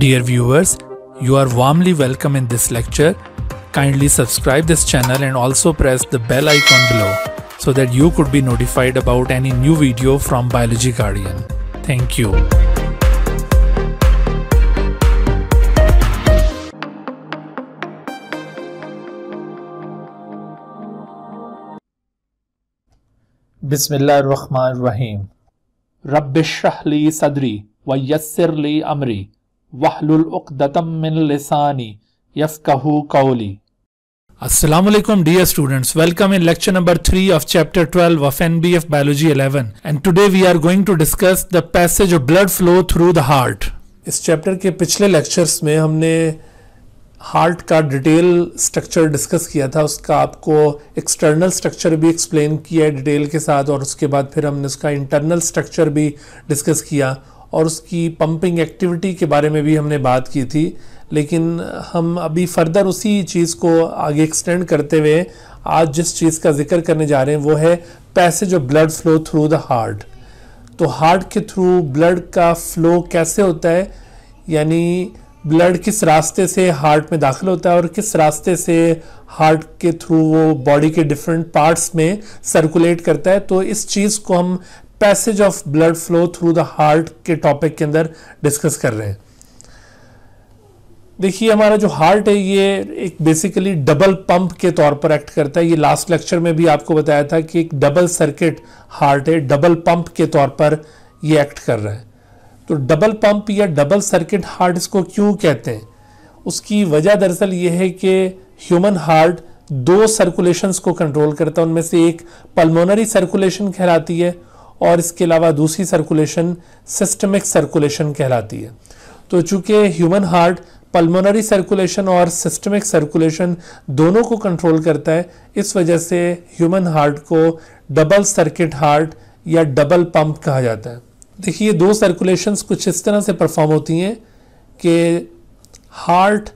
Dear viewers, you are warmly welcome in this lecture. Kindly subscribe this channel and also press the bell icon below so that you could be notified about any new video from Biology Guardian. Thank you. बिस्मिल्लाहिर्रहमानिर्रहीम। रब्बिश्रह ली सदरी व यस्सिर ली अमरी वहलुल उक़दतम मिन लिसानी यफ़क़हू क़ौली। Assalamu alaikum dear students, welcome in lecture number 3 of chapter 12 of NBF Biology 11, and today we are going to discuss the passage of blood flow through the heart. इस chapter के पिछले lectures में हमने heart का detail structure discuss किया था, उसका आपको एक्सटर्नल स्ट्रक्चर भी एक्सप्लेन किया है डिटेल के साथ, और उसके बाद फिर हमने उसका इंटरनल स्ट्रक्चर भी डिस्कस किया और उसकी पंपिंग एक्टिविटी के बारे में भी हमने बात की थी। लेकिन हम अभी फर्दर उसी चीज़ को आगे एक्सटेंड करते हुए आज जिस चीज़ का जिक्र करने जा रहे हैं वो है passage of blood flow through the heart. तो हार्ट के थ्रू ब्लड का फ्लो कैसे होता है, यानी ब्लड किस रास्ते से हार्ट में दाखिल होता है और किस रास्ते से हार्ट के थ्रू वो बॉडी के डिफरेंट पार्ट्स में सर्कुलेट करता है। तो इस चीज़ को हम passage of blood flow through the heart के टॉपिक के अंदर डिस्कस कर रहे हैं। देखिए, हमारा जो हार्ट है ये एक बेसिकली डबल पंप के तौर पर एक्ट करता है। ये लास्ट लेक्चर में भी आपको बताया था कि एक डबल सर्किट हार्ट है, डबल पंप के तौर पर ये एक्ट कर रहा है। तो डबल पंप या डबल सर्किट हार्ट इसको क्यों कहते हैं, उसकी वजह दरअसल ये है कि ह्यूमन हार्ट दो सर्कुलेशंस को कंट्रोल करता है। उनमें से एक पल्मोनरी सर्कुलेशन कहलाती है और इसके अलावा दूसरी सर्कुलेशन सिस्टमिक सर्कुलेशन कहलाती है। तो चूंकि ह्यूमन हार्ट पल्मोनरी सर्कुलेशन और सिस्टमिक सर्कुलेशन दोनों को कंट्रोल करता है, इस वजह से ह्यूमन हार्ट को डबल सर्किट हार्ट या डबल पंप कहा जाता है। देखिए, दो सर्कुलेशंस कुछ इस तरह से परफॉर्म होती हैं कि हार्ट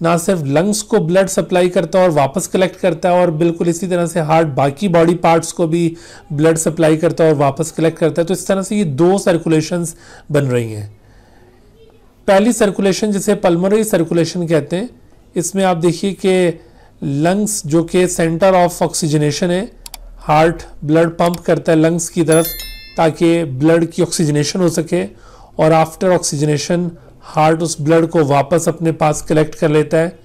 ना सिर्फ लंग्स को ब्लड सप्लाई करता है और वापस कलेक्ट करता है, और बिल्कुल इसी तरह से हार्ट बाकी बॉडी पार्ट्स को भी ब्लड सप्लाई करता है और वापस कलेक्ट करता है। तो इस तरह से ये दो सर्कुलेशंस बन रही हैं। पहली सर्कुलेशन जिसे पल्मोनरी सर्कुलेशन कहते हैं, इसमें आप देखिए कि लंग्स जो कि सेंटर ऑफ ऑक्सीजनेशन है, हार्ट ब्लड पंप करता है लंग्स की तरफ ताकि ब्लड की ऑक्सीजनेशन हो सके, और आफ्टर ऑक्सीजनेशन हार्ट उस ब्लड को वापस अपने पास कलेक्ट कर लेता है।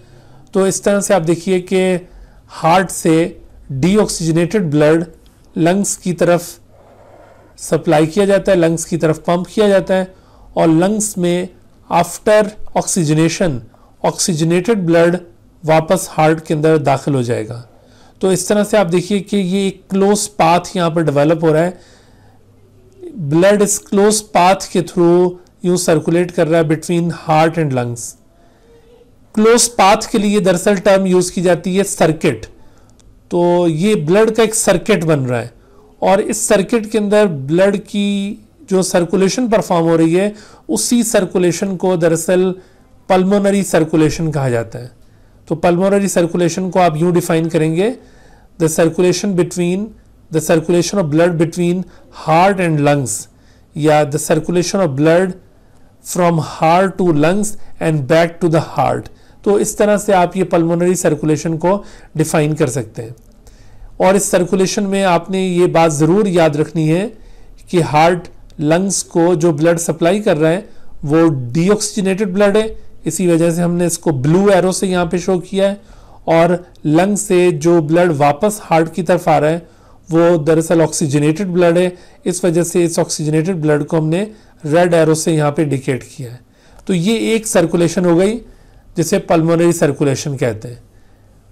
तो इस तरह से आप देखिए कि हार्ट से डीऑक्सीजनेटेड ब्लड लंग्स की तरफ सप्लाई किया जाता है, लंग्स की तरफ पंप किया जाता है, और लंग्स में आफ्टर ऑक्सीजनेशन ऑक्सीजनेटेड ब्लड वापस हार्ट के अंदर दाखिल हो जाएगा। तो इस तरह से आप देखिए कि ये एक क्लोज पाथ यहाँ पर डेवलप हो रहा है। ब्लड इस क्लोज पाथ के थ्रू यूं सर्कुलेट कर रहा है between heart and lungs. Close path के लिए दरअसल टर्म यूज की जाती है सर्किट। तो ये ब्लड का एक सर्किट बन रहा है, और इस सर्किट के अंदर ब्लड की जो सर्कुलेशन परफॉर्म हो रही है उसी सर्कुलेशन को दरअसल पल्मोनरी सर्कुलेशन कहा जाता है। तो पल्मोनरी सर्कुलेशन को आप यूं डिफाइन करेंगे, the circulation of blood between heart and lungs, या the circulation of blood from heart to lungs and back to the heart. तो इस तरह से आप ये पल्मोनरी सर्कुलेशन को डिफाइन कर सकते हैं। और इस सर्कुलेशन में आपने ये बात ज़रूर याद रखनी है कि हार्ट लंग्स को जो ब्लड सप्लाई कर रहा है वो डीऑक्सीजनेटेड ब्लड है, इसी वजह से हमने इसको ब्लू एरो से यहाँ पे शो किया है, और लंग से जो ब्लड वापस हार्ट की तरफ आ रहा है वो दरअसल ऑक्सीजनेटेड ब्लड है, इस वजह से इस ऑक्सीजनेटेड ब्लड को हमने रेड एरो से यहाँ पे इंडिकेट किया है। तो ये एक सर्कुलेशन हो गई जिसे पल्मोनरी सर्कुलेशन कहते हैं।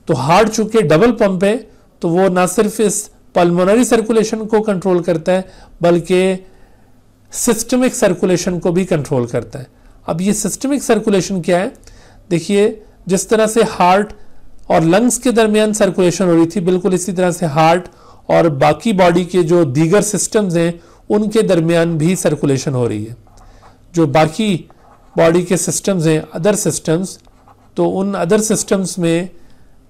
तो हार्ट चूंकि डबल पंप है तो वो ना सिर्फ इस पल्मोनरी सर्कुलेशन को कंट्रोल करता है बल्कि सिस्टमिक सर्कुलेशन को भी कंट्रोल करता है। अब ये सिस्टमिक सर्कुलेशन क्या है, देखिए जिस तरह से हार्ट और लंग्स के दरमियान सर्कुलेशन हो रही थी, बिल्कुल इसी तरह से हार्ट और बाकी बॉडी के जो दीगर सिस्टम्स हैं उनके दरमियान भी सर्कुलेशन हो रही है। जो बाकी बॉडी के सिस्टम्स हैं, अदर सिस्टम्स, तो उन अदर सिस्टम्स में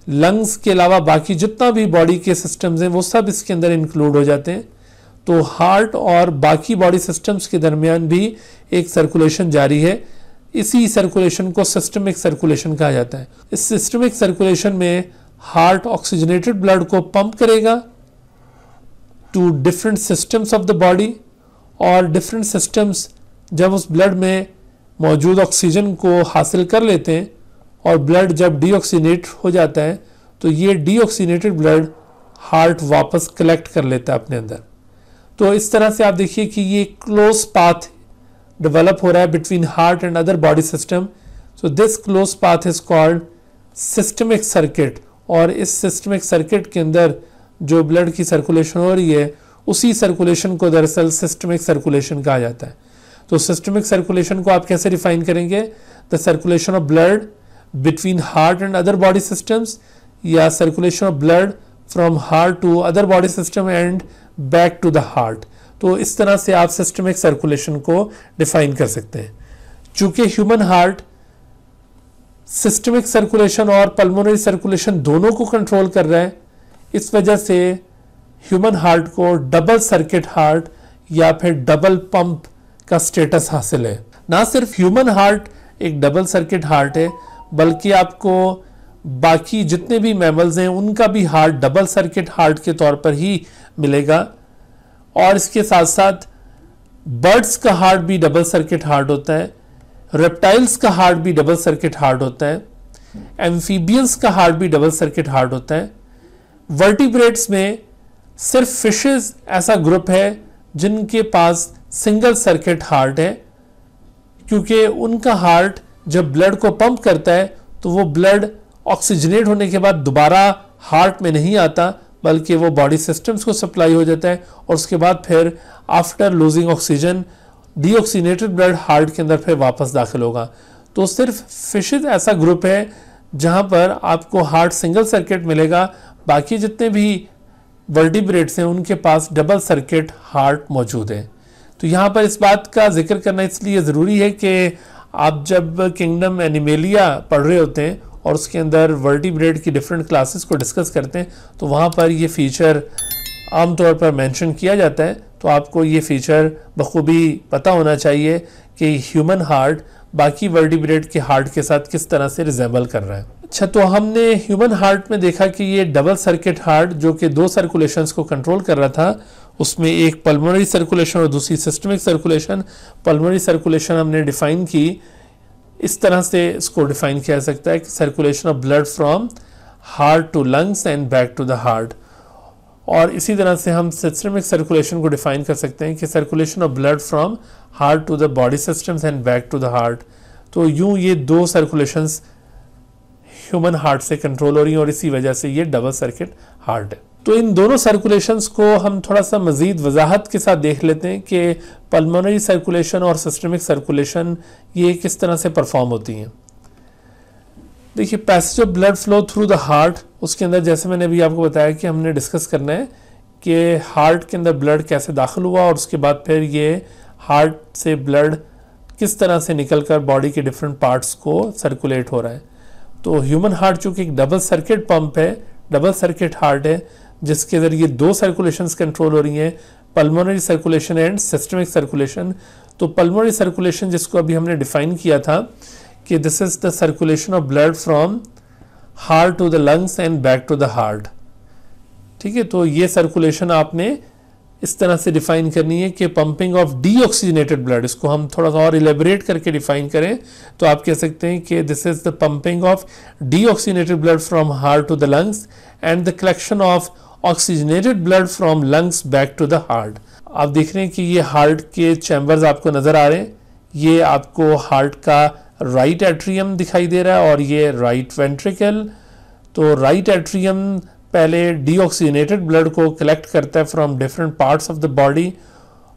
लंग्स के अलावा बाकी जितना भी बॉडी के सिस्टम्स हैं वो सब इसके अंदर इंक्लूड हो जाते हैं। तो हार्ट और बाकी बॉडी सिस्टम्स के दरमियान भी एक सर्कुलेशन जारी है। इसी सर्कुलेशन को सिस्टमिक सर्कुलेशन कहा जाता है। इस सिस्टमिक सर्कुलेशन में हार्ट ऑक्सीजनेटेड ब्लड को पंप करेगा to different systems of the body, और डिफरेंट सिस्टम्स जब उस ब्लड में मौजूद ऑक्सीजन को हासिल कर लेते हैं और ब्लड जब डीऑक्सीनेट हो जाता है तो ये डीऑक्सीनेटेड ब्लड हार्ट वापस कलेक्ट कर लेता है अपने अंदर। तो इस तरह से आप देखिए कि ये क्लोज पाथ डेवलप हो रहा है between heart and other body system. So this close path is called systemic circuit, और इस सिस्टमिक सर्किट के अंदर जो ब्लड की सर्कुलेशन हो रही है उसी सर्कुलेशन को दरअसल सिस्टमिक सर्कुलेशन कहा जाता है। तो सिस्टमिक सर्कुलेशन को आप कैसे डिफाइन करेंगे? The circulation of blood between heart and other body systems, या circulation of blood from heart to other body system and back to the heart. तो इस तरह से आप सिस्टमिक सर्कुलेशन को डिफाइन कर सकते हैं। चूंकि ह्यूमन हार्ट सिस्टमिक सर्कुलेशन और पल्मोनरी सर्कुलेशन दोनों को कंट्रोल कर रहा है, इस वजह से ह्यूमन हार्ट को डबल सर्किट हार्ट या फिर डबल पंप का स्टेटस हासिल है। ना सिर्फ ह्यूमन हार्ट एक डबल सर्किट हार्ट है, बल्कि आपको बाकी जितने भी मैमल्स हैं उनका भी हार्ट डबल सर्किट हार्ट के तौर पर ही मिलेगा। और इसके साथ साथ बर्ड्स का हार्ट भी डबल सर्किट हार्ट होता है, रेप्टाइल्स का हार्ट भी डबल सर्किट हार्ट होता है, एम्फीबियंस का हार्ट भी डबल सर्किट हार्ट होता है। वर्टिब्रेट्स में सिर्फ फिशेस ऐसा ग्रुप है जिनके पास सिंगल सर्किट हार्ट है, क्योंकि उनका हार्ट जब ब्लड को पंप करता है तो वो ब्लड ऑक्सीजनेट होने के बाद दोबारा हार्ट में नहीं आता, बल्कि वो बॉडी सिस्टम्स को सप्लाई हो जाता है और उसके बाद फिर after losing oxygen deoxygenated blood heart के अंदर फिर वापस दाखिल होगा। तो सिर्फ फिशेस ऐसा ग्रुप है जहां पर आपको हार्ट सिंगल सर्किट मिलेगा, बाकी जितने भी वर्टिब्रेट्स हैं उनके पास डबल सर्किट हार्ट मौजूद है। तो यहाँ पर इस बात का जिक्र करना इसलिए ज़रूरी है कि आप जब किंगडम एनिमेलिया पढ़ रहे होते हैं और उसके अंदर वर्टिब्रेट की डिफरेंट क्लासेस को डिस्कस करते हैं तो वहाँ पर ये फ़ीचर आमतौर पर मेंशन किया जाता है। तो आपको ये फ़ीचर बखूबी पता होना चाहिए कि ह्यूमन हार्ट बाकी वर्टिब्रेट के हार्ट के साथ किस तरह से रिजेंबल कर रहा है। अच्छा, तो हमने ह्यूमन हार्ट में देखा कि ये डबल सर्किट हार्ट जो कि दो सर्कुलेशंस को कंट्रोल कर रहा था, उसमें एक पल्मोनरी सर्कुलेशन और दूसरी सिस्टमिक सर्कुलेशन। पल्मोनरी सर्कुलेशन हमने डिफाइन की, इस तरह से इसको डिफाइन किया जा सकता है कि circulation of blood from heart to lungs and back to the heart. और इसी तरह से हम सिस्टमिक सर्कुलेशन को डिफाइन कर सकते हैं कि circulation of blood from heart to the body systems and back to the heart. तो यूं ये दो सर्कुलेशंस ह्यूमन हार्ट से कंट्रोल हो रही हैं और इसी वजह से ये डबल सर्किट हार्ट है। तो इन दोनों सर्कुलेशंस को हम थोड़ा सा मजीद वजाहत के साथ देख लेते हैं कि पल्मोनरी सर्कुलेशन और सिस्टमिक सर्कुलेशन ये किस तरह से परफॉर्म होती हैं। देखिए, passage of blood flow through the heart, उसके अंदर जैसे मैंने अभी आपको बताया कि हमने डिस्कस करना है कि हार्ट के अंदर ब्लड कैसे दाखिल हुआ और उसके बाद फिर ये हार्ट से ब्लड किस तरह से निकलकर बॉडी के डिफरेंट पार्ट्स को सर्कुलेट हो रहा है। तो ह्यूमन हार्ट चूँकि एक डबल सर्किट पंप है, डबल सर्किट हार्ट है, जिसके ज़रिए दो सर्कुलेशंस कंट्रोल हो रही हैं, pulmonary circulation and systemic circulation. तो पल्मोनरी सर्कुलेशन जिसको अभी हमने डिफाइन किया था कि this is the circulation of blood from heart to the lungs and back to the heart. ठीक है, तो ये सर्कुलेशन आपने इस तरह से डिफाइन करनी है कि पंपिंग ऑफ डीऑक्सीजनेटेड ब्लड, इसको हम थोड़ा सा और इलेबोरेट करके डिफाइन करें तो आप कह सकते हैं कि this is the pumping of deoxygenated blood from heart to the lungs and the collection of oxygenated blood from lungs back to the heart. आप देख रहे हैं कि ये हार्ट के चैम्बर्स आपको नजर आ रहे हैं, ये आपको हार्ट का राइट एट्रियम दिखाई दे रहा है और ये राइट वेंट्रिकल। तो राइट एट्रियम पहले डीऑक्सीजनेटेड ब्लड को कलेक्ट करता है from different parts of the body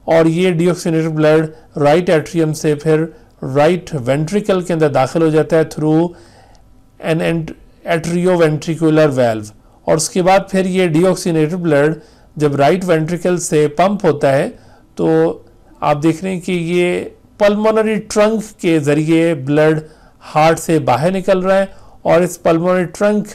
और ये डीऑक्सीजनेटेड ब्लड राइट एट्रियम से फिर राइट वेंट्रिकल के अंदर दाखिल हो जाता है थ्रू एन एट्रियोवेंट्रिकुलर वेल्व। और उसके बाद फिर ये डीऑक्सीजनेटेड ब्लड जब राइट वेंट्रिकल से पंप होता है तो आप देख रहे हैं कि ये पल्मोनरी ट्रंक के ज़रिए ब्लड हार्ट से बाहर निकल रहा है और इस पल्मोनरी ट्रंक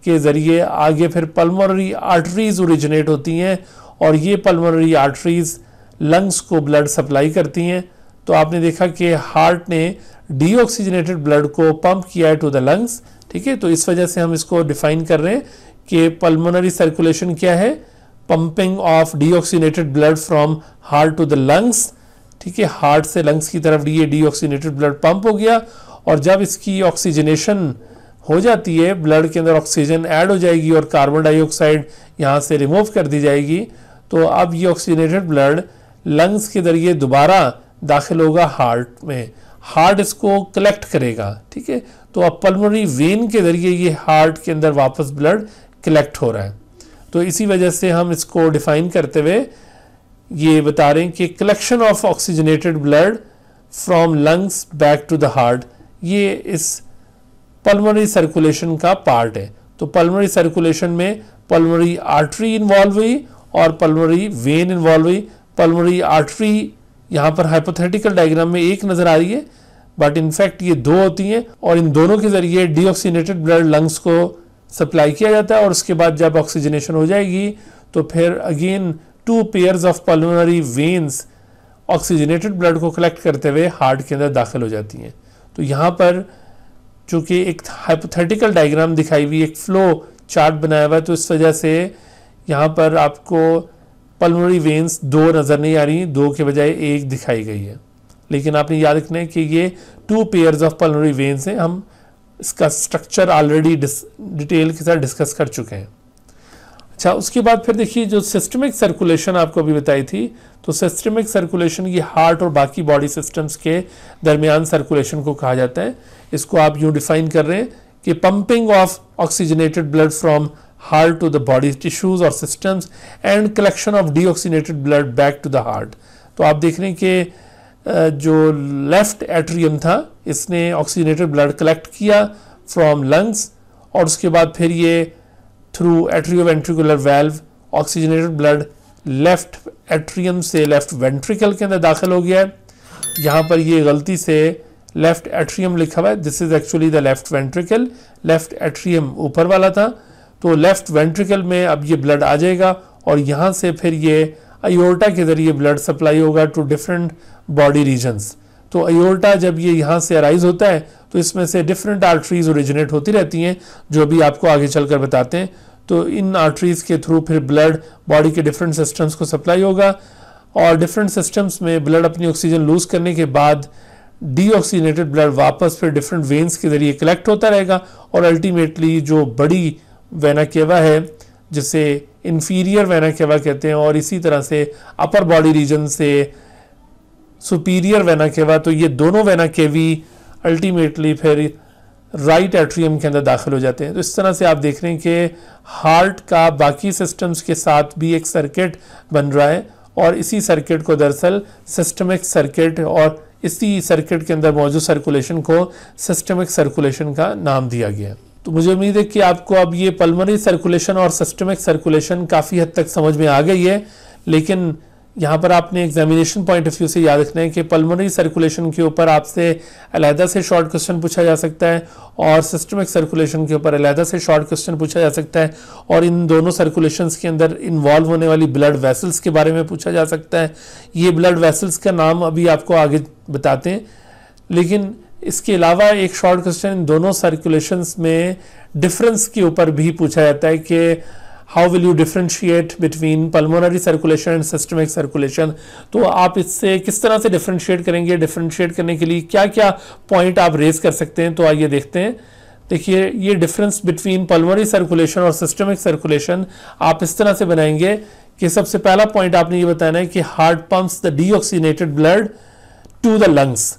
के ज़रिए आगे फिर पल्मोनरी आर्टरीज ओरिजिनेट होती हैं और ये पल्मोनरी आर्टरीज लंग्स को ब्लड सप्लाई करती हैं। तो तो आपने देखा कि हार्ट ने डीऑक्सीजनेटेड ब्लड को पंप किया है टू द लंग्स, ठीक है। तो इस वजह से हम इसको डिफाइन कर रहे हैं कि पल्मोनरी सर्कुलेशन क्या है, pumping of deoxygenated blood from heart to the lungs, ठीक है। हार्ट से लंग्स की तरफ ये डीऑक्सीजनेटेड ब्लड पंप हो गया, और जब इसकी ऑक्सीजनेशन हो जाती है, ब्लड के अंदर ऑक्सीजन ऐड हो जाएगी और कार्बन डाइऑक्साइड यहाँ से रिमूव कर दी जाएगी, तो अब ये ऑक्सीजनेटेड ब्लड लंग्स के जरिए दोबारा दाखिल होगा हार्ट में, हार्ट इसको कलेक्ट करेगा, ठीक है। तो अब पल्मोनरी वेन के जरिए ये हार्ट के अंदर वापस ब्लड कलेक्ट हो रहा है। तो इसी वजह से हम इसको डिफाइन करते हुए ये बता रहे हैं कि collection of oxygenated blood from lungs back to the heart, ये इस पल्मोनरी सर्कुलेशन का पार्ट है। तो पल्मोनरी सर्कुलेशन में पल्मोनरी आर्टरी इन्वॉल्व हुई और पल्मोनरी वेन इन्वॉल्व हुई। पल्मोनरी आर्टरी यहाँ पर हाइपोथेटिकल डायग्राम में एक नजर आ रही है, बट इनफैक्ट ये दो होती हैं, और इन दोनों के जरिए डीऑक्सीजनेटेड ब्लड लंग्स को सप्लाई किया जाता है, और उसके बाद जब ऑक्सीजनेशन हो जाएगी तो फिर again 2 pairs of pulmonary veins oxygenated blood को कलेक्ट करते हुए हार्ट के अंदर दाखिल हो जाती हैं। तो यहाँ पर चूंकि एक हाइपोथेटिकल डायग्राम दिखाई हुई, एक फ्लो चार्ट बनाया हुआ है, तो इस वजह से यहाँ पर आपको पल्मोनरी वेन्स 2 नज़र नहीं आ रही, 2 के बजाय 1 दिखाई गई है। लेकिन आपने याद रखना है कि ये 2 पेयर्स ऑफ पल्मोनरी वेन्स हैं। हम इसका स्ट्रक्चर ऑलरेडी डिटेल के साथ डिस्कस कर चुके हैं। अच्छा, उसके बाद फिर देखिए जो सिस्टमिक सर्कुलेशन आपको अभी बताई थी, तो सिस्टमिक सर्कुलेशन ये हार्ट और बाकी बॉडी सिस्टम्स के दरमियान सर्कुलेशन को कहा जाता है। इसको आप यूँ डिफाइन कर रहे हैं कि pumping of oxygenated blood from heart to the body tissues और systems and collection of deoxygenated blood back to the heart. तो आप देख रहे हैं कि जो लेफ्ट एट्रियम था, इसने ऑक्सीजनेटेड ब्लड कलेक्ट किया फ्रॉम लंग्स, और उसके बाद फिर ये through atrioventricular valve oxygenated blood left atrium से लेफ्ट वेंट्रिकल के अंदर दाखिल हो गया है। यहाँ पर ये गलती से लेफ्ट एट्रियम लिखा हुआ है, this is actually the left ventricle, left atrium ऊपर वाला था। तो लेफ्ट वेंट्रिकल में अब ये ब्लड आ जाएगा, और यहाँ से फिर ये अयोर्टा के जरिए ब्लड सप्लाई होगा टू डिफरेंट बॉडी रीजन्स। तो अयोर्टा जब ये यहाँ से अराइज होता है, तो इसमें से डिफरेंट आर्टरीज ओरिजिनेट होती रहती हैं, जो भी आपको आगे चलकर बताते हैं। तो इन आर्टरीज के थ्रू फिर ब्लड बॉडी के डिफरेंट सिस्टम्स को सप्लाई होगा, और डिफरेंट सिस्टम्स में ब्लड अपनी ऑक्सीजन लूज करने के बाद डीऑक्सीजनेटेड ब्लड वापस फिर डिफरेंट वेन्स के जरिए कलेक्ट होता रहेगा, और अल्टीमेटली जो बड़ी वेना केवा है, जिसे इंफीरियर वेना केवा कहते हैं, और इसी तरह से अपर बॉडी रीजन से सुपीरियर वेना केवा, तो ये दोनों वेना केवी अल्टीमेटली फिर राइट एट्रियम के अंदर दाखिल हो जाते हैं। तो इस तरह से आप देख रहे हैं कि हार्ट का बाकी सिस्टम्स के साथ भी एक सर्किट बन रहा है, और इसी सर्किट को दरअसल सिस्टमिक सर्किट, और इसी सर्किट के अंदर मौजूद सर्कुलेशन को सिस्टमिक सर्कुलेशन का नाम दिया गया। तो मुझे उम्मीद है कि आपको अब ये पल्मोनरी सर्कुलेशन और सिस्टमिक सर्कुलेशन काफ़ी हद तक समझ में आ गई है। लेकिन यहाँ पर आपने एग्जामिनेशन पॉइंट ऑफ व्यू से याद रखना है कि पल्मोनरी सर्कुलेशन के ऊपर आपसे अलहदा से शॉर्ट क्वेश्चन पूछा जा सकता है, और सिस्टमिक सर्कुलेशन के ऊपर अलहदा से शॉर्ट क्वेश्चन पूछा जा सकता है, और इन दोनों सर्कुलेशंस के अंदर इन्वॉल्व होने वाली ब्लड वेसल्स के बारे में पूछा जा सकता है। ये ब्लड वेसल्स का नाम अभी आपको आगे बताते हैं, लेकिन इसके अलावा एक शॉर्ट क्वेश्चन इन दोनों सर्कुलेशंस में डिफरेंस के ऊपर भी पूछा जाता है कि how will you differentiate between pulmonary circulation and systemic circulation. तो आप इससे किस तरह से डिफरेंशिएट करेंगे, डिफरेंशिएट करने के लिए क्या क्या पॉइंट आप रेज कर सकते हैं, तो आइए देखते हैं। देखिए, ये डिफरेंस बिटवीन पल्मोनरी सर्कुलेशन और सिस्टमिक सर्कुलेशन आप इस तरह से बनाएंगे कि सबसे पहला पॉइंट आपने ये बताना है कि heart pumps the deoxygenated blood to the lungs.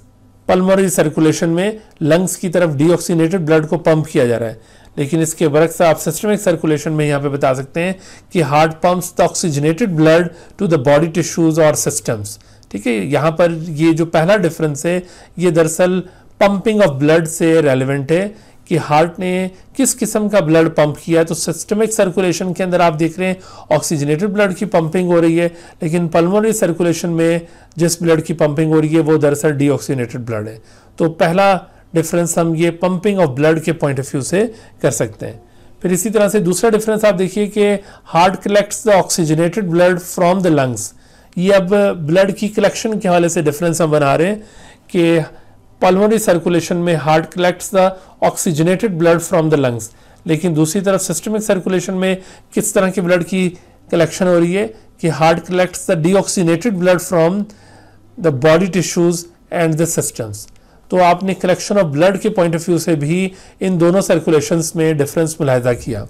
Pulmonary circulation में लंग्स की तरफ डीऑक्सीजनेटेड ब्लड को पंप किया जा रहा है, लेकिन इसके बरक्स आप सिस्टमिक सर्कुलेशन में यहाँ पे बता सकते हैं कि heart pumps the oxygenated blood to the body tissues और सिस्टम्स। ठीक है, यहाँ पर ये जो पहला डिफरेंस है, ये दरअसल पंपिंग ऑफ ब्लड से रेलिवेंट है कि हार्ट ने किस किस्म का ब्लड पंप किया। तो सिस्टमिक सर्कुलेशन के अंदर आप देख रहे हैं ऑक्सीजनेटेड ब्लड की पंपिंग हो रही है, लेकिन पल्मोनरी सर्कुलेशन में जिस ब्लड की पंपिंग हो रही है वो दरअसल डीऑक्सीजनेटेड ब्लड है। तो पहला डिफरेंस हम ये पंपिंग ऑफ ब्लड के पॉइंट ऑफ व्यू से कर सकते हैं। फिर इसी तरह से दूसरा डिफरेंस आप देखिए कि heart collects the oxygenated blood from the lungs. ये अब ब्लड की कलेक्शन के हवाले से डिफरेंस हम बना रहे हैं कि पल्मोनरी सर्कुलेशन में heart collects the oxygenated blood from the lungs, लेकिन दूसरी तरफ सिस्टमिक सर्कुलेशन में किस तरह के ब्लड की कलेक्शन हो रही है कि heart collects the deoxygenated blood from the body tissues and the systems. तो आपने कलेक्शन ऑफ ब्लड के पॉइंट ऑफ व्यू से भी इन दोनों सर्कुलेशंस में डिफरेंस मुलाहिजा किया।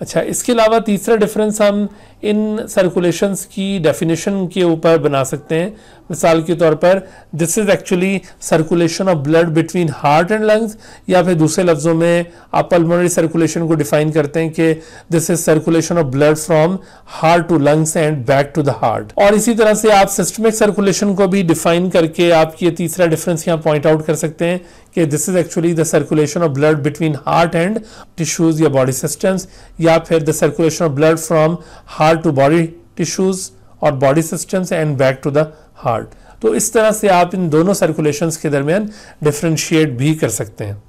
अच्छा, इसके अलावा तीसरा डिफरेंस हम इन सर्कुलेशंस की डेफिनेशन के ऊपर बना सकते हैं। मिसाल के तौर पर this is actually circulation of blood between heart and lungs, या फिर दूसरे लफ्जों में आप पल्मोनरी सर्कुलेशन को डिफाइन करते हैं कि this is circulation of blood from heart to lungs and back to the heart. और इसी तरह से आप सिस्टमिक सर्कुलेशन को भी डिफाइन करके आप ये तीसरा डिफरेंस यहाँ पॉइंट आउट कर सकते हैं कि this is actually the circulation of blood between heart and tissues या बॉडी सिस्टम्स, या फिर the circulation of blood from heart to body tissues और body systems and back to the heart. तो इस तरह से आप इन दोनों सर्कुलेशंस के दरमियान डिफरेंशिएट भी कर सकते हैं।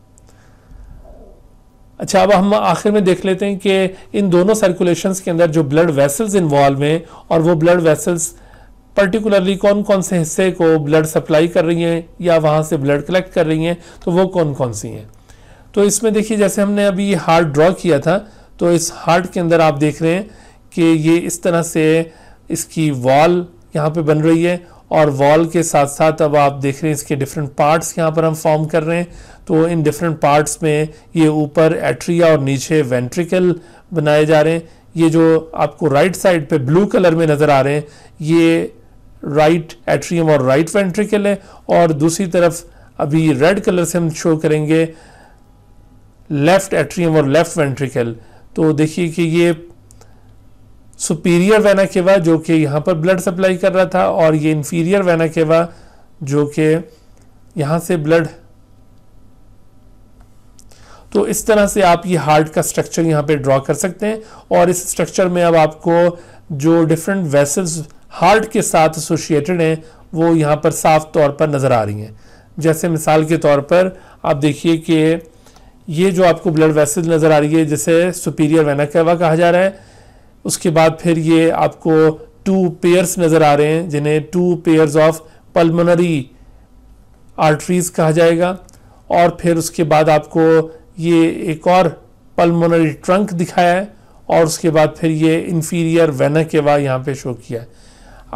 अच्छा, अब हम आखिर में देख लेते हैं कि इन दोनों सर्कुलेशंस के अंदर जो ब्लड वेसल्स इन्वॉल्व हैं और वो ब्लड वेसल्स पर्टिकुलरली कौन कौन से हिस्से को ब्लड सप्लाई कर रही हैं या वहाँ से ब्लड कलेक्ट कर रही हैं, तो वो कौन कौन सी हैं। तो इसमें देखिए, जैसे हमने अभी ये हार्ट ड्रॉ किया था, तो इस हार्ट के अंदर आप देख रहे हैं कि ये इस तरह से इसकी वॉल यहाँ पे बन रही है, और वॉल के साथ साथ अब आप देख रहे हैं इसके डिफरेंट पार्ट्स यहाँ पर हम फॉर्म कर रहे हैं। तो इन डिफरेंट पार्ट्स में ये ऊपर एट्रिया और नीचे वेंट्रिकल बनाए जा रहे हैं। ये जो आपको राइट साइड पे ब्लू कलर में नज़र आ रहे हैं, ये राइट एट्रियम और राइट वेंट्रिकल है, और दूसरी तरफ अभी रेड कलर से हम शो करेंगे लेफ्ट एट्रियम और लेफ्ट वेंट्रिकल। तो देखिए कि ये सुपीरियर वेना केवा जो कि यहाँ पर ब्लड सप्लाई कर रहा था, और ये इंफीरियर वेना केवा जो कि यहाँ से ब्लड। तो इस तरह से आप ये हार्ट का स्ट्रक्चर यहाँ पे ड्रॉ कर सकते हैं, और इस स्ट्रक्चर में अब आपको जो डिफरेंट वेसल्स हार्ट के साथ एसोसिएटेड हैं वो यहाँ पर साफ तौर पर नज़र आ रही हैं। जैसे मिसाल के तौर पर आप देखिए कि ये जो आपको ब्लड वेसल नज़र आ रही है जिसे सुपीरियर वेना केवा कहा जा रहा है, उसके बाद फिर ये आपको 2 पेयर्स नज़र आ रहे हैं जिन्हें 2 पेयर्स ऑफ पल्मोनरी आर्टरीज कहा जाएगा, और फिर उसके बाद आपको ये एक और पल्मोनरी ट्रंक दिखाया है, और उसके बाद फिर ये इंफीरियर वेना केवा यहाँ पे शो किया है।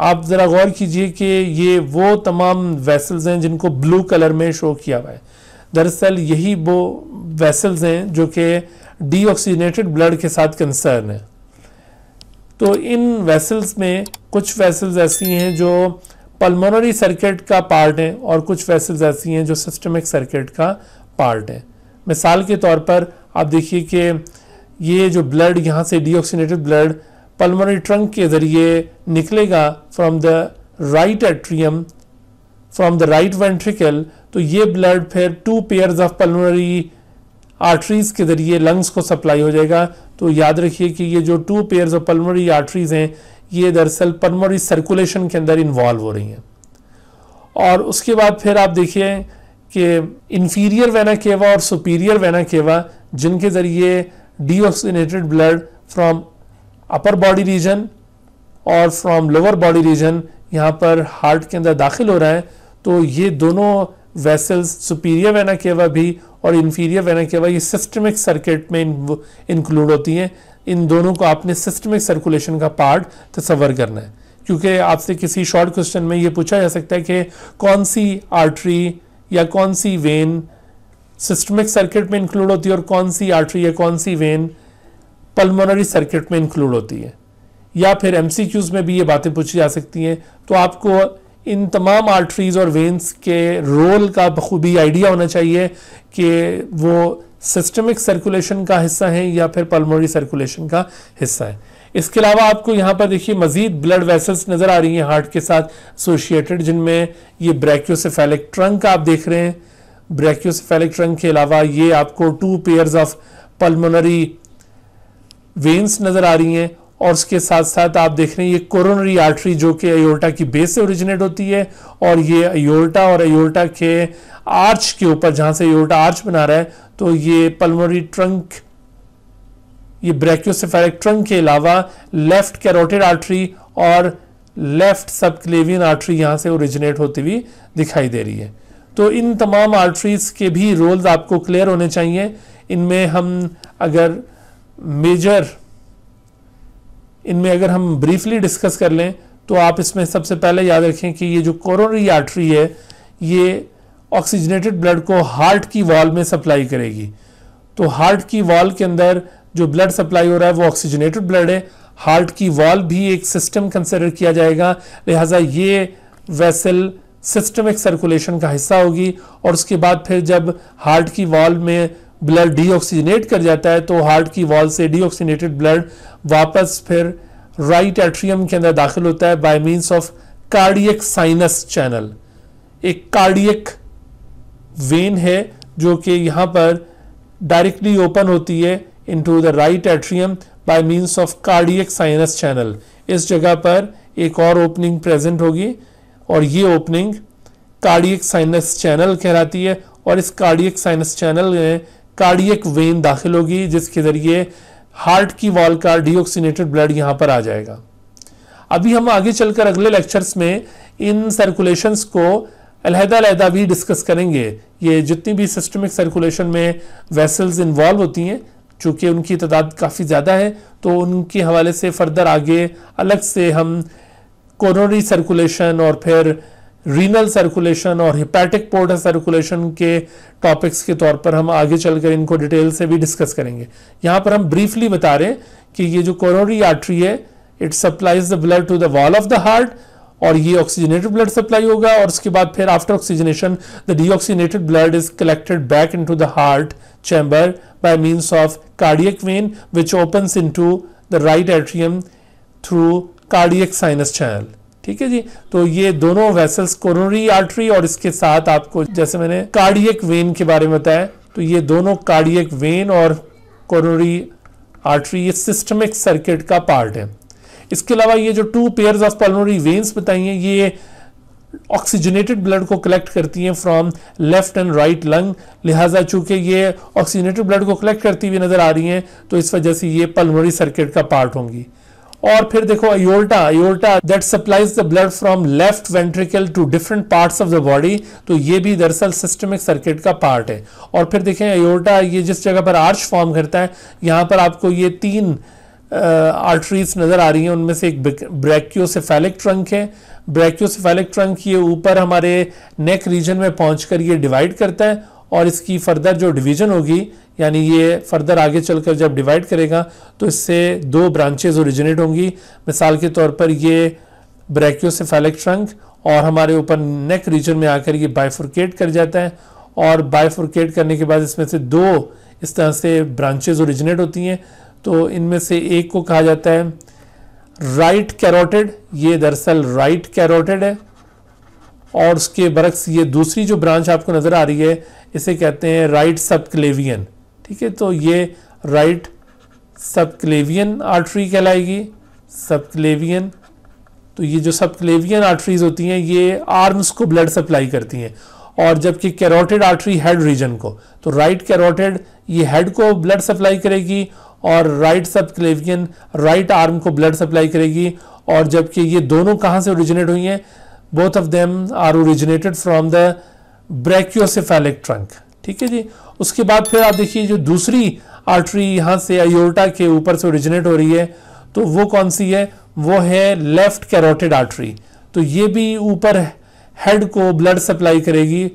आप ज़रा गौर कीजिए कि ये वो तमाम वेसल्स हैं जिनको ब्लू कलर में शो किया हुआ है। दरअसल यही वो वेसल्स हैं जो कि डीऑक्सीनेटेड ब्लड के साथ कंसर्न है। तो इन वेसल्स में कुछ वेसल्स ऐसी हैं जो पल्मोनरी सर्किट का पार्ट हैं, और कुछ वेसल्स ऐसी हैं जो सिस्टमिक सर्किट का पार्ट है। मिसाल के तौर पर आप देखिए कि ये जो ब्लड यहाँ से डीऑक्सीनेटेड ब्लड पल्मोनरी ट्रंक के ज़रिए निकलेगा from the right atrium, from the right ventricle, तो ये ब्लड फिर 2 पेयर्स ऑफ पल्मोनरी आर्टरीज के ज़रिए लंग्स को सप्लाई हो जाएगा। तो याद रखिए कि ये जो 2 पेयर्स ऑफ पल्मोनरी आर्टरीज हैं ये दरअसल पल्मोनरी सर्कुलेशन के अंदर इन्वॉल्व हो रही हैं। और उसके बाद फिर आप देखिए कि इंफीरियर वेना केवा और सुपीरियर वेना केवा जिनके ज़रिए deoxygenated blood from upper body region और फ्रॉम लोअर बॉडी रीजन यहाँ पर हार्ट के अंदर दाखिल हो रहा है, तो ये दोनों वेसल्स सुपीरियर वेना केवा भी और इंफीरियर वेना केवा ये सिस्टमिक सर्किट में इंक्लूड होती हैं। इन दोनों को आपने सिस्टमिक सर्कुलेशन का पार्ट तस्वर करना है, क्योंकि आपसे किसी शॉर्ट क्वेश्चन में ये पूछा जा सकता है कि कौन सी आर्टरी या कौन सी वेन सिस्टमिक सर्किट में इंक्लूड होती है और कौन सी आर्टरी या कौन सी वेन पल्मोनरी सर्किट में इंक्लूड होती है, या फिर एमसीक्यूज में भी ये बातें पूछी जा सकती हैं। तो आपको इन तमाम आर्टरीज और वेन्स के रोल का बखूबी आइडिया होना चाहिए कि वो सिस्टमिक सर्कुलेशन का हिस्सा है या फिर पल्मोनरी सर्कुलेशन का हिस्सा है। इसके अलावा आपको यहाँ पर देखिए मजीद ब्लड वेसल्स नज़र आ रही हैं हार्ट के साथ एसोसिएटेड, जिनमें ये ब्रैकियोसेफेलिक ट्रंक आप देख रहे हैं। ब्रैकियोसेफेलिक ट्रंक के अलावा ये आपको 2 पेयर्स ऑफ पल्मोनरी वेन्स नज़र आ रही हैं, और उसके साथ साथ आप देख रहे हैं ये कोरोनरी आर्टरी जो कि अयोर्टा की बेस से ओरिजिनेट होती है, और ये अयोर्टा और अयोर्टा के आर्च के ऊपर जहाँ से अयोर्टा आर्च बना रहा है, तो ये पल्मोनरी ट्रंक, ये ब्रैकियोसेफेलिक ट्रंक के अलावा लेफ्ट कैरोटिड आर्टरी और लेफ्ट सबक्लेवियन आर्टरी यहाँ से ओरिजिनेट होती हुई दिखाई दे रही है। तो इन तमाम आर्टरीज के भी रोल्स आपको क्लियर होने चाहिए। इनमें अगर हम ब्रीफली डिस्कस कर लें तो आप इसमें सबसे पहले याद रखें कि ये जो कोरोनरी आर्टरी है ये ऑक्सीजनेटेड ब्लड को हार्ट की वॉल में सप्लाई करेगी। तो हार्ट की वॉल के अंदर जो ब्लड सप्लाई हो रहा है वो ऑक्सीजनेटेड ब्लड है। हार्ट की वॉल भी एक सिस्टम कंसिडर किया जाएगा, लिहाजा ये वेसल सिस्टमिक सर्कुलेशन का हिस्सा होगी। और उसके बाद फिर जब हार्ट की वॉल में ब्लड डीऑक्सीजनेट कर जाता है तो हार्ट की वॉल से डीऑक्सीजनेटेड ब्लड वापस फिर राइट एट्रियम के अंदर दाखिल होता है by means of cardiac sinus channel. एक कार्डियक वेन है जो कि यहाँ पर डायरेक्टली ओपन होती है into the right atrium by means of cardiac sinus channel. इस जगह पर एक और ओपनिंग प्रेजेंट होगी और ये ओपनिंग कार्डियक साइनस चैनल कहलाती है। और इस कार्डियक साइनस चैनल में कार्डियक वेन दाखिल होगी जिसके जरिए हार्ट की वॉल का डीऑक्सीनेटेड ब्लड यहाँ पर आ जाएगा। अभी हम आगे चलकर अगले लेक्चर्स में इन सर्कुलेशंस को अलहदा भी डिस्कस करेंगे। ये जितनी भी सिस्टमिक सर्कुलेशन में वेसल्स इन्वॉल्व होती हैं, चूंकि उनकी तादाद काफ़ी ज़्यादा है तो उनके हवाले से फर्दर आगे अलग से हम कोरोनरी सर्कुलेशन और फिर रीनल सर्कुलेशन और हिपैटिक पोर्टल सर्कुलेशन के टॉपिक्स के तौर पर हम आगे चलकर इनको डिटेल से भी डिस्कस करेंगे। यहाँ पर हम ब्रीफली बता रहे हैं कि ये जो कोरोनरी आर्टरी है it supplies the blood to the wall of the heart और ये ऑक्सीजनेटेड ब्लड सप्लाई होगा। और उसके बाद फिर after oxygenation the deoxygenated blood is collected back into the heart chamber by means of cardiac vein which opens into the right atrium through cardiac sinus channel. ठीक है जी। तो ये दोनों वेसल्स कोरोनरी आर्टरी और इसके साथ आपको जैसे मैंने कार्डियक वेन के बारे में बताया, तो ये दोनों कार्डियक वेन और कोरोनरी आर्टरी ये सिस्टमिक सर्किट का पार्ट है। इसके अलावा ये जो 2 पेयर्स ऑफ पल्मोनरी वेन्स बताई हैं ये ऑक्सीजनेटेड ब्लड को कलेक्ट करती हैं from left and right lung. लिहाजा चूंकि ये ऑक्सीजनेटेड ब्लड को कलेक्ट करती हुई नजर आ रही हैं तो इस वजह से ये पल्मोनरी सर्किट का पार्ट होंगी। और फिर देखो aorta that supplies the blood from left ventricle to different parts of the body, तो ये भी दरअसल सिस्टमिक सर्किट का पार्ट है। और फिर देखें अयोर्टा ये जिस जगह पर आर्च फॉर्म करता है यहाँ पर आपको ये 3 आर्टरीज नजर आ रही हैं। उनमें से एक ब्रैकियोसेफेलिक ट्रंक है। ब्रैकियोसेफेलिक ट्रंक ये ऊपर हमारे नेक रीजन में पहुंचकर ये डिवाइड करता है और इसकी फर्दर जो डिवीजन होगी यानी ये फर्दर आगे चलकर जब डिवाइड करेगा तो इससे 2 ब्रांचेज ओरिजिनेट होंगी। मिसाल के तौर पर ये ब्रैकियोसेफेलिक ट्रंक और हमारे ऊपर नेक रीजन में आकर ये बाइफुर्केट कर जाता है और बाइफुर्केट करने के बाद इसमें से 2 इस तरह से ब्रांचेज ओरिजिनेट होती हैं। तो इनमें से एक को कहा जाता है राइट कैरोटिड, ये दरअसल राइट कैरोटिड है। और उसके बरक्स ये दूसरी जो ब्रांच आपको नजर आ रही है इसे कहते हैं राइट सबक्लेवियन। ठीक है, तो ये राइट सबक्लेवियन आर्टरी कहलाएगी। सबक्लेवियन, तो ये जो सबक्लेवियन आर्टरीज होती हैं ये आर्म्स को ब्लड सप्लाई करती हैं और जबकि कैरोटिड आर्टरी हेड रीजन को। तो राइट कैरोटिड ये हेड को ब्लड सप्लाई करेगी और राइट सबक्लेवियन राइट आर्म को ब्लड सप्लाई करेगी। और जबकि ये दोनों कहाँ से ओरिजिनेट हुई हैं, both of them are originated from the brachiocephalic trunk. ठीक है जी। उसके बाद फिर आप देखिए जो दूसरी आर्टरी यहाँ से अयोर्टा के ऊपर से ओरिजिनेट हो रही है तो वो कौन सी है, वो है लेफ्ट कैरोटिड आर्टरी। तो ये भी ऊपर हेड को ब्लड सप्लाई करेगी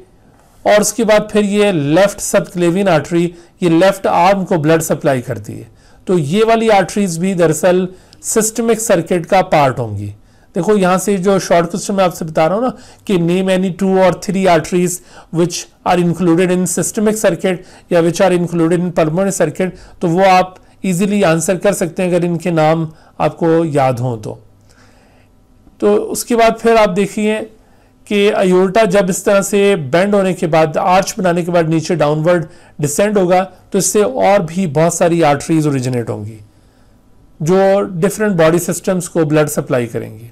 और उसके बाद फिर ये लेफ्ट सबक्लेवियन आर्टरी ये लेफ्ट आर्म को ब्लड सप्लाई करती है। तो ये वाली आर्टरीज भी दरअसल सिस्टमिक सर्किट का पार्ट होंगी। देखो यहाँ से जो शॉर्ट क्वेश्चन मैं आपसे बता रहा हूँ ना कि name any 2 or 3 arteries which are included in systemic circuit या which are included in pulmonary circuit, तो वो आप इजीली आंसर कर सकते हैं अगर इनके नाम आपको याद हों तो उसके बाद फिर आप देखिए कि अयोर्टा जब इस तरह से बेंड होने के बाद आर्च बनाने के बाद नीचे डाउनवर्ड डिसेंड होगा तो इससे और भी बहुत सारी आर्टरीज ओरिजिनेट होंगी जो डिफरेंट बॉडी सिस्टम्स को ब्लड सप्लाई करेंगी।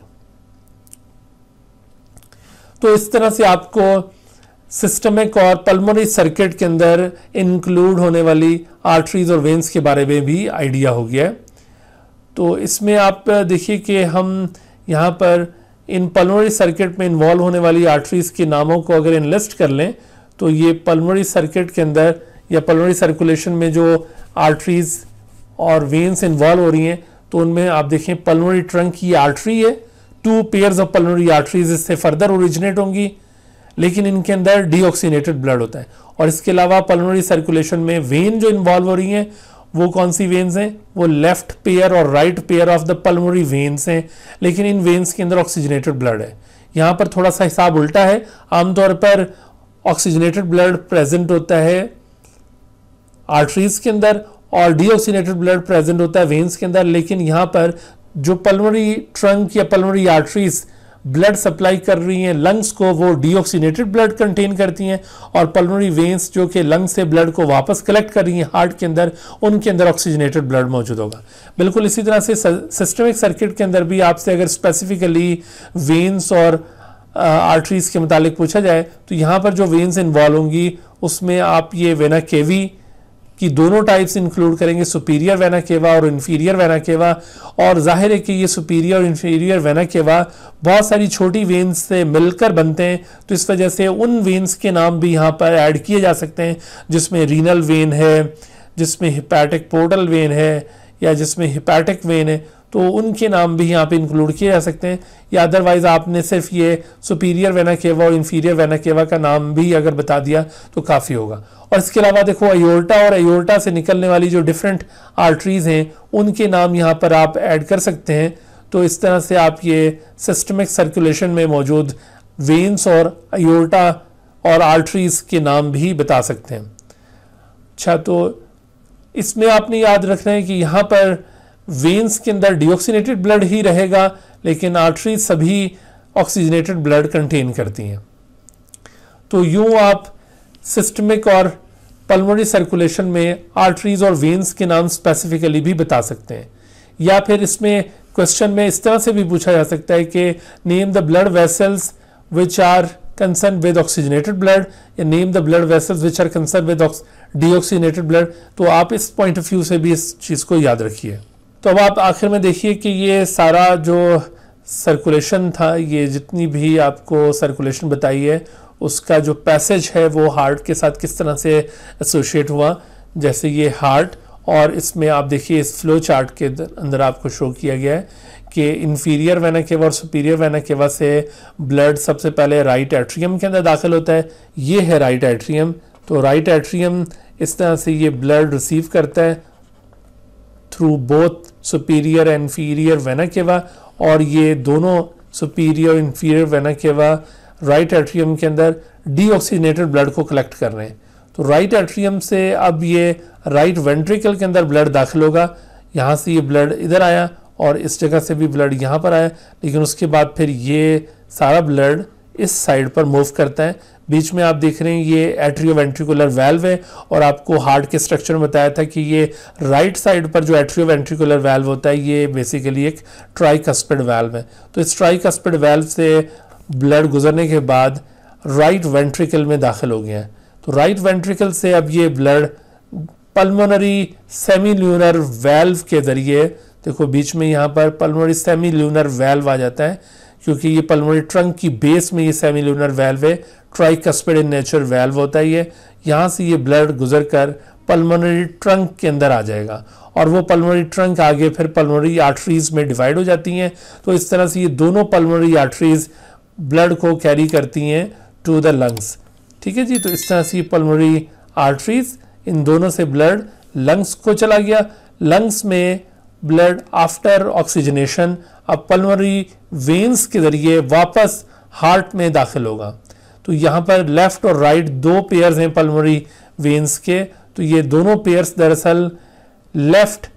तो इस तरह से आपको सिस्टमिक और पल्मोनरी सर्किट के अंदर इंक्लूड होने वाली आर्टरीज और वेन्स के बारे में भी आइडिया हो गया है। तो इसमें आप देखिए कि हम यहाँ पर इन पल्मोनरी सर्किट में इन्वॉल्व होने वाली आर्टरीज के नामों को अगर इनलिस्ट कर लें तो ये पल्मोनरी सर्किट के अंदर या पल्मोनरी सर्कुलेशन में जो आर्टरीज और वेन्स इन्वॉल्व हो रही हैं, तो उनमें आप देखें पल्मोनरी ट्रंक की आर्टरी है, 2 पेयर्स ऑफ पल्मोनरी आर्टरीज इससे फर्दर ओरिजिनेट होंगी, लेकिन इनके अंदर डीऑक्सीनेटेड ब्लड होता है। और इसके अलावा पल्मोनरी सर्कुलेशन में वेन जो इन्वॉल्व हो रही हैं वो कौन सी वेन्स हैं, वो लेफ्ट पेयर और right pair of the pulmonary veins हैं, लेकिन इन वेन्स के अंदर ऑक्सीजनेटेड ब्लड है। यहाँ पर थोड़ा सा हिसाब उल्टा है, आमतौर पर ऑक्सीजनेटेड ब्लड प्रेजेंट होता है आर्टरीज के अंदर और डीऑक्सीनेटेड ब्लड प्रेजेंट होता है वेन्स के अंदर, लेकिन यहाँ पर जो पल्मोनरी ट्रंक या पल्मोनरी आर्टरीज ब्लड सप्लाई कर रही हैं लंग्स को, वो डीऑक्सीनेटेड ब्लड कंटेन करती हैं, और पल्मोनरी वेन्स जो कि लंग्स से ब्लड को वापस कलेक्ट कर रही हैं हार्ट के अंदर, उनके अंदर ऑक्सीजनेटेड ब्लड मौजूद होगा। बिल्कुल इसी तरह से सिस्टमिक सर्किट के अंदर भी आपसे अगर स्पेसिफिकली वेन्स और आर्टरीज के मुतालिक पूछा जाए तो यहाँ पर जो वेन्स इन्वॉल्व होंगी उसमें आप ये वेना केवी कि दोनों टाइप्स इंक्लूड करेंगे, सुपीरियर वेना केवा और इंफीरियर वेना केवा। और जाहिर है कि ये सुपीरियर और इंफीरियर वेना केवा बहुत सारी छोटी वेन्स से मिलकर बनते हैं, तो इस वजह से उन वेन्स के नाम भी यहाँ पर ऐड किए जा सकते हैं, जिसमें रीनल वेन है, जिसमें हिपैटिक पोर्टल वेन है, या जिसमें हिपैटिक वेन है, तो उनके नाम भी यहाँ पे इंक्लूड किए जा सकते हैं। या अदरवाइज आपने सिर्फ ये सुपीरियर वेना केवा और इंफीरियर वेना केवा का नाम भी अगर बता दिया तो काफ़ी होगा। और इसके अलावा देखो अयोर्टा और अयोर्टा से निकलने वाली जो डिफरेंट आर्टरीज हैं उनके नाम यहाँ पर आप ऐड कर सकते हैं। तो इस तरह से आप ये सिस्टमिक सर्कुलेशन में मौजूद वेन्स और अयोर्टा और आर्टरीज के नाम भी बता सकते हैं। अच्छा, तो इसमें आपने याद रखना है कि यहाँ पर वेन्स के अंदर डीऑक्सीनेटेड ब्लड ही रहेगा, लेकिन आर्टरीज सभी ऑक्सीजनेटेड ब्लड कंटेन करती हैं। तो यूं आप सिस्टमिक और पल्मोनरी सर्कुलेशन में आर्टरीज और वेन्स के नाम स्पेसिफिकली भी बता सकते हैं। या फिर इसमें क्वेश्चन में इस तरह से भी पूछा जा सकता है कि name the blood vessels which are concern with oxygenated blood, या name the blood vessels which are concern with deoxygenated blood. तो आप इस पॉइंट ऑफ व्यू से भी इस चीज़ को याद रखिए। तो अब आप आखिर में देखिए कि ये सारा जो सर्कुलेशन था, ये जितनी भी आपको सर्कुलेशन बताई है उसका जो पैसेज है वो हार्ट के साथ किस तरह से एसोशिएट हुआ। जैसे ये हार्ट, और इसमें आप देखिए इस फ्लो चार्ट के अंदर आपको शो किया गया है कि इंफीरियर वेना केवा और सुपीरियर वेना केवा से ब्लड सबसे पहले राइट एट्रियम के अंदर दाखिल होता है। ये है राइट एट्रियम। तो राइट एट्रियम इस तरह से ये ब्लड रिसीव करता है through both superior and inferior vena cava, और ये दोनों सुपीरियर और inferior vena cava right atrium के अंदर डीऑक्सीनेटेड ब्लड को कलेक्ट कर रहे हैं। तो राइट एट्रियम से अब ये राइट वेंट्रिकल के अंदर ब्लड दाखिल होगा। यहाँ से ये ब्लड इधर आया और इस जगह से भी ब्लड यहाँ पर आया, लेकिन उसके बाद फिर ये सारा ब्लड इस साइड पर मूव करता है। बीच में आप देख रहे हैं ये एट्रियोवेंट्रिकुलर वाल्व है, और आपको हार्ट के स्ट्रक्चर में बताया था कि ये राइट साइड पर जो एट्रियोवेंट्रिकुलर वाल्व होता है ये बेसिकली एक ट्राइकस्पिड वाल्व है। तो इस ट्राइकस्पिड वाल्व से ब्लड गुजरने के बाद राइट वेंट्रिकल में दाखिल हो गया है। तो राइट वेंट्रिकल से अब ये ब्लड पल्मोनरी सेमील्यूनर वाल्व के जरिए, देखो बीच में यहाँ पर पल्मोनरी सेमील्यूनर वाल्व आ जाता है, क्योंकि ये पल्मोनरी ट्रंक की बेस में ये सेमील्यूनर वाल्व है, ट्राइकस्पिड इन नेचर वाल्व होता है ये। यहाँ से ये ब्लड गुजर कर पल्मोनरी ट्रंक के अंदर आ जाएगा, और वो पल्मोनरी ट्रंक आगे फिर पल्मोनरी आर्टरीज में डिवाइड हो जाती हैं। तो इस तरह से ये दोनों पल्मोनरी आर्टरीज ब्लड को कैरी करती हैं टू द लंग्स। ठीक है जी। तो इस तरह से ये पल्मोनरी आर्टरीज, इन दोनों से ब्लड लंग्स को चला गया। लंग्स में ब्लड आफ्टर ऑक्सीजनेशन अब पल्मोनरी वेन्स के जरिए वापस हार्ट में दाखिल होगा। तो यहाँ पर लेफ्ट और राइट दो पेयर्स हैं पल्मोनरी वेन्स के। तो ये दोनों पेयर्स दरअसल लेफ्ट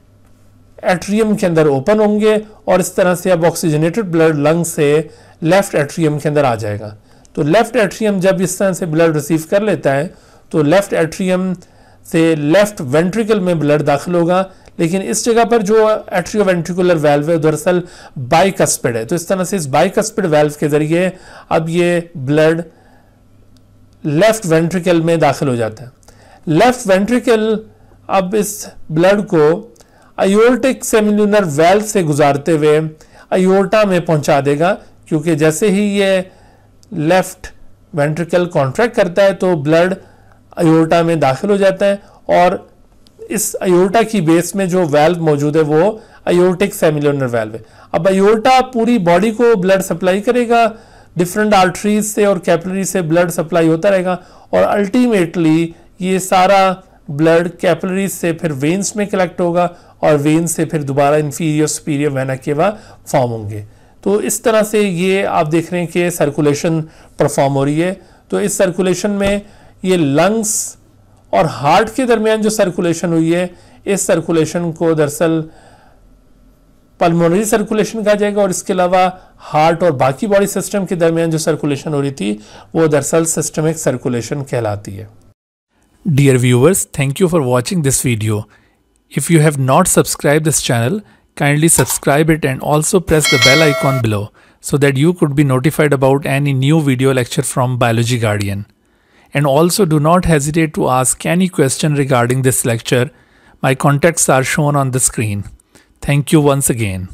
एट्रियम के अंदर ओपन होंगे, और इस तरह से अब ऑक्सीजनेटेड ब्लड लंग से लेफ्ट एट्रियम के अंदर आ जाएगा। तो लेफ्ट एट्रियम जब इस तरह से ब्लड रिसीव कर लेता है तो लेफ्ट एट्रियम से लेफ्ट वेंट्रिकल में ब्लड दाखिल होगा, लेकिन इस जगह पर जो एट्रियोवेंट्रिकुलर वाल्व है दरअसल बाइकस्पिड है। तो इस तरह से इस बाइकस्पिड वाल्व के जरिए अब ये ब्लड लेफ्ट वेंट्रिकल में दाखिल हो जाता है। लेफ्ट वेंट्रिकल अब इस ब्लड को अयोर्टिक सेमिल्यूनर वाल्व से गुजारते हुए अयोर्टा में पहुंचा देगा, क्योंकि जैसे ही ये लेफ्ट वेंट्रिकल कॉन्ट्रैक्ट करता है तो ब्लड अयोर्टा में दाखिल हो जाता है, और इस अयोर्टा की बेस में जो वेल्व मौजूद है वो अयोर्टिक सेमिलुनर वेल्व है। अब अयोर्टा पूरी बॉडी को ब्लड सप्लाई करेगा, डिफरेंट आर्टरीज से और कैपिलरी से ब्लड सप्लाई होता रहेगा, और अल्टीमेटली ये सारा ब्लड कैपिलरीज से फिर वेन्स में कलेक्ट होगा, और वेन्स से फिर दोबारा inferior superior vena cava form होंगे। तो इस तरह से ये आप देख रहे हैं कि सर्कुलेशन परफॉर्म हो रही है। तो इस सर्कुलेशन में ये लंग्स और हार्ट के दरमियान जो सर्कुलेशन हुई है, इस सर्कुलेशन को दरअसल पल्मोनरी सर्कुलेशन कहा जाएगा, और इसके अलावा हार्ट और बाकी बॉडी सिस्टम के दरमियान जो सर्कुलेशन हो रही थी वो दरअसल सिस्टमिक सर्कुलेशन कहलाती है। Dear viewers, thank you for watching this video. If you have not subscribed this channel, kindly subscribe it and also press the bell icon below so that you could be notified about any new video lecture from Biology Guardian. And also do not hesitate to ask any question regarding this lecture. My contacts are shown on the screen. Thank you once again.